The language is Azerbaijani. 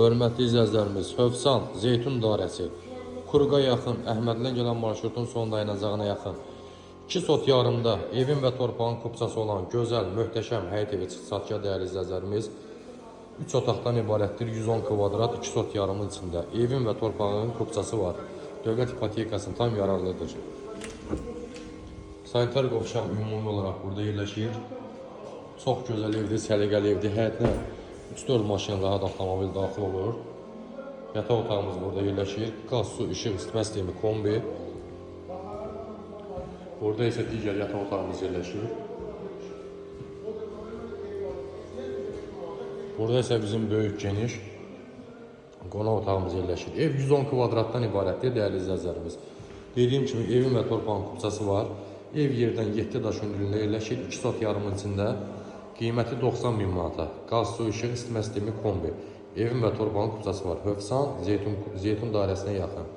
Hörmətli izləyicilərimiz, Hövsan, Zeytun dairəsi, Kurqa yaxın, Əhmədlən gələn marşrutun son dayanacağına yaxın, 2 sot yarımda evin və torpağın kupçası olan gözəl, möhtəşəm həyət evi çıxsatca dəyərli izləyicilərimiz, 3 otaqdan ibarətdir, 110 kvadrat, 2 sot yarımın içində evin və torpağın kupçası var. Dövlət ipotekasının tam yararlıdır. Sanitar qovşaq ümumi olaraq burada yerləşir. Çox gözəl evdir, səliqəli evdir. Həyətinə 3-4 maşın rahat avtomobil daxil olur. Yataq otağımız burada yerləşir. Qaz, su, işıq, isitmə sistemi, kombi. Burada isə digər yataq otağımız yerləşir. Burada isə bizim böyük, geniş qonaq otağımız yerləşir. Ev 110 kvadratdan ibarətdir, dəyərli izləyicilərimiz. Dediyim kimi, evin və torpağın kupçası var. Ev yerdən 7 daş hündürlüyündə yerləşir. 2 sot yarımın içində. Qiyməti 90 bin manata. Qaz, su, işıq, isitmə sistemi, kombi. Evin və torpağın kupçası var. Hövsan, Zeytun dairəsinə yaxın.